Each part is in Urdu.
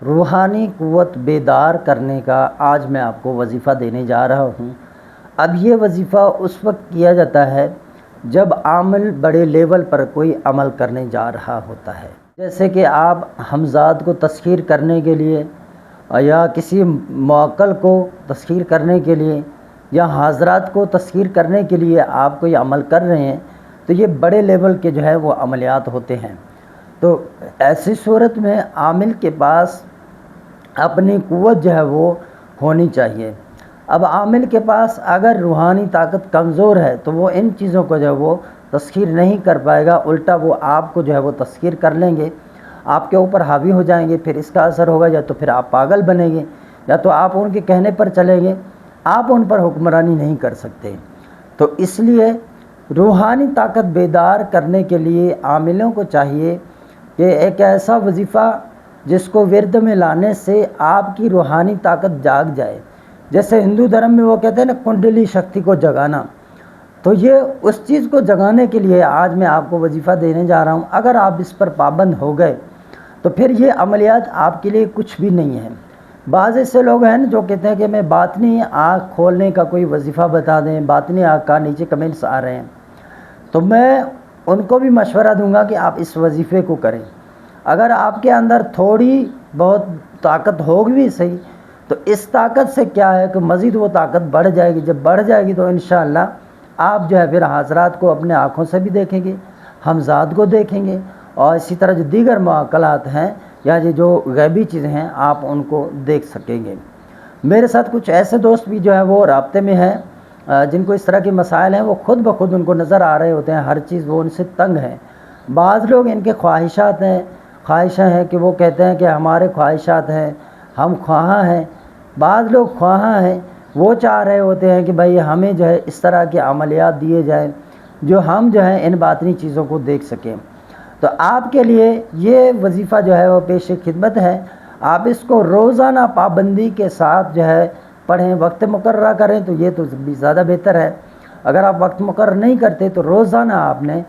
روحانی قوت بیدار کرنے کا آج میں آپ کو وظیفہ دینے جا رہا ہوں۔ اب یہ وظیفہ اس وقت کیا جاتا ہے جب عامل بڑے لیول پر کوئی عمل کرنے جا رہا ہوتا ہے، جیسے کہ آپ ہمزاد کو تسخیر کرنے کے لیے یا کسی موکل کو تسخیر کرنے کے لیے یا حاضرات کو تسخیر کرنے کے لیے آپ کوئی عمل کر رہے ہیں، تو یہ بڑے لیول کے جو ہے وہ عملیات ہوتے ہیں۔ تو ایسی صورت میں عامل کے پاس اپنی قوت جو ہے وہ ہونی چاہیے۔ اب عامل کے پاس اگر روحانی طاقت کمزور ہے تو وہ ان چیزوں کو جو ہے وہ تسخیر نہیں کر پائے گا، الٹا وہ آپ کو جو ہے وہ تسخیر کر لیں گے، آپ کے اوپر حاوی ہو جائیں گے، پھر اس کا اثر ہوگا یا تو پھر آپ پاگل بنیں گے یا تو آپ ان کے کہنے پر چلیں گے، آپ ان پر حکمرانی نہیں کر سکتے۔ تو اس لیے روحانی طاقت بیدار کرنے کے لیے عاملوں کو چاہیے کہ ایک ایسا وظیفہ جس کو ورد میں لانے سے آپ کی روحانی طاقت جاگ جائے، جیسے ہندو دھرم میں وہ کہتے ہیں نا کنڈلی شکتی کو جگانا، تو یہ اس چیز کو جگانے کے لیے آج میں آپ کو وظیفہ دینے جا رہا ہوں۔ اگر آپ اس پر پابند ہو گئے تو پھر یہ عملیات آپ کے لیے کچھ بھی نہیں ہے۔ بعض ایسے لوگ ہیں جو کہتے ہیں کہ میں باطنی آنکھ کھولنے کا کوئی وظیفہ بتا دیں، باطنی آنکھ کا نیچے کمنٹس آ رہے ہیں، تو میں ان کو بھی مشورہ دوں گا کہ آپ اس وظیفے کو کریں۔ اگر آپ کے اندر تھوڑی بہت طاقت ہوگی بھی صحیح، تو اس طاقت سے کیا ہے کہ مزید وہ طاقت بڑھ جائے گی۔ جب بڑھ جائے گی تو انشاءاللہ آپ جو ہے پھر حاضرات کو اپنے آنکھوں سے بھی دیکھیں گے، ہمزاد کو دیکھیں گے، اور اسی طرح جو دیگر معقلات ہیں یا جو غیبی چیزیں ہیں آپ ان کو دیکھ سکیں گے۔ میرے ساتھ کچھ ایسے دوست بھی جو ہیں وہ رابطے میں ہیں جن کو اس طرح کے مسائل ہیں، وہ خود بخود ان کو نظر آ رہے ہوتے ہیں، ہر چیز وہ ان سے تنگ ہے۔ بعض لوگ ان کے خواہشیں ہیں کہ وہ کہتے ہیں کہ ہمارے خواہشات ہیں، ہم خواہاں ہیں۔ بعض لوگ خواہاں ہیں، وہ چاہ رہے ہوتے ہیں کہ بھئی ہمیں جو ہے اس طرح کے عملیات دیے جائیں جو ہم جو ہے ان باطنی چیزوں کو دیکھ سکیں۔ تو آپ کے لیے یہ وظیفہ جو ہے وہ پیش خدمت ہے، آپ اس کو روزانہ پابندی کے ساتھ جو ہے پڑھیں، وقت مقررہ کریں تو یہ تو زیادہ بہتر ہے۔ اگر آپ وقت مقرر نہیں کرتے تو روزانہ آپ نے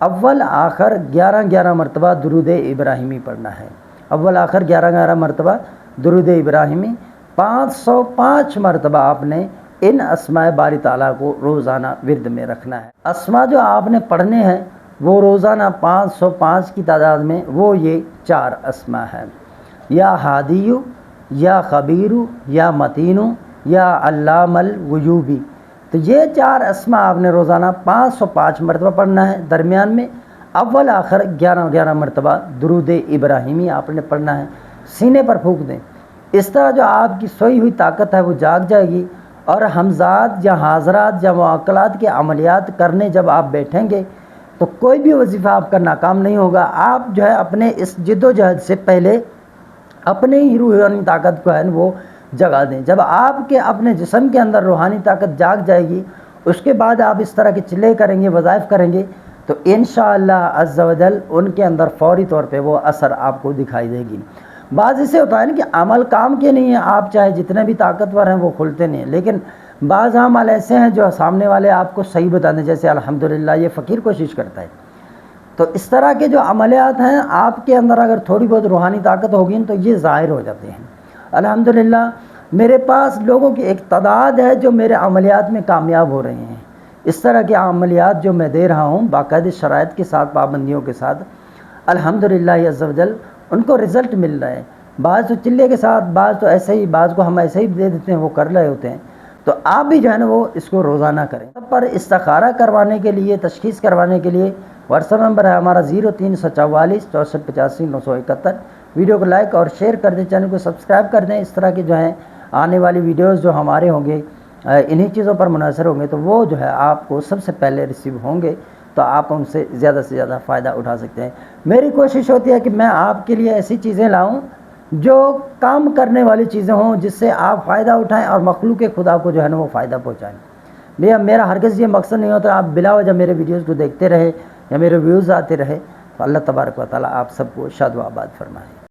اول آخر 11 مرتبہ درود ابراہیمی پڑھنا ہے۔ اول آخر 11 مرتبہ درود ابراہیمی، 505 مرتبہ آپ نے ان اسماء باری تعالیٰ کو روزانہ ورد میں رکھنا ہے۔ اسماء جو آپ نے پڑھنے ہیں وہ روزانہ 505 کی تعداد میں وہ یہ 4 اسماء ہیں، یا ہادیو، یا خبیرو، یا متینو، یا علام الغیوبی۔ تو یہ 4 اسماء آپ نے روزانہ 505 مرتبہ پڑھنا ہے۔ درمیان میں اول آخر 11 مرتبہ درود ابراہیمی آپ نے پڑھنا ہے، سینے پر پھونک دیں۔ اس طرح جو آپ کی سوئی ہوئی طاقت ہے وہ جاگ جائے گی، اور ہمزاد یا حاضرات یا معقلات کے عملیات کرنے جب آپ بیٹھیں گے تو کوئی بھی وظیفہ آپ کا ناکام نہیں ہوگا۔ آپ جو ہے اپنے اس جد و جہد سے پہلے اپنے ہی روحانی طاقت کو ہے وہ جگا دیں۔ جب آپ کے اپنے جسم کے اندر روحانی طاقت جاگ جائے گی، اس کے بعد آپ اس طرح کے چلے کریں گے، وظائف کریں گے، تو انشاءاللہ عز و جل ان کے اندر فوری طور پہ وہ اثر آپ کو دکھائی دے گی۔ بعض اسے ہوتا ہے نا کہ عمل کام کے نہیں ہیں، آپ چاہے جتنے بھی طاقتور ہیں وہ کھلتے نہیں ہیں، لیکن بعض عمل ایسے ہیں جو سامنے والے آپ کو صحیح بتا دیں، جیسے الحمدللہ یہ فقیر کوشش کرتا ہے۔ تو اس طرح کے جو عملیات ہیں آپ کے اندر اگر تھوڑی بہت روحانی طاقت ہوگی تو یہ ظاہر ہو جاتے ہیں۔ الحمدللہ میرے پاس لوگوں کی ایک تعداد ہے جو میرے عملیات میں کامیاب ہو رہے ہیں۔ اس طرح کے عملیات جو میں دے رہا ہوں باقاعدہ شرائط کے ساتھ، پابندیوں کے ساتھ، الحمدللہ عز و جل ان کو رزلٹ مل رہا ہے۔ بعض تو چلے کے ساتھ، بعض تو ایسے ہی، بعض کو ہم ایسے ہی دے دیتے ہیں، وہ کر رہے ہوتے ہیں۔ تو آپ بھی جو ہے نا وہ اس کو روزانہ کریں۔ سب پر استخارہ کروانے کے لیے، تشخیص کروانے کے لیے واٹس ایپ نمبر ہے ہمارا 0344 64 85 971۔ ویڈیو کو لائک اور شیئر کر دیں، چینل کو سبسکرائب کر دیں۔ اس طرح کی جو ہیں آنے والی ویڈیوز جو ہمارے ہوں گے انہی چیزوں پر منحصر ہوں گے، تو وہ جو ہے آپ کو سب سے پہلے ریسیو ہوں گے، تو آپ ان سے زیادہ فائدہ اٹھا سکتے ہیں۔ میری کوشش ہوتی ہے کہ میں آپ کے لیے ایسی چیزیں لاؤں جو کام کرنے والی چیزیں ہوں، جس سے آپ فائدہ اٹھائیں اور مخلوق خدا کو جو ہے نا وہ فائدہ پہنچائیں۔ میرا ہرگز یہ مقصد نہیں ہوتا آپ بلا وجہ میرے ویڈیوز کو دیکھتے رہے یا میرے ویوز آتے رہے۔ تو اللہ تبارک و تعالیٰ آپ سب کو شاد و آباد فرمائے۔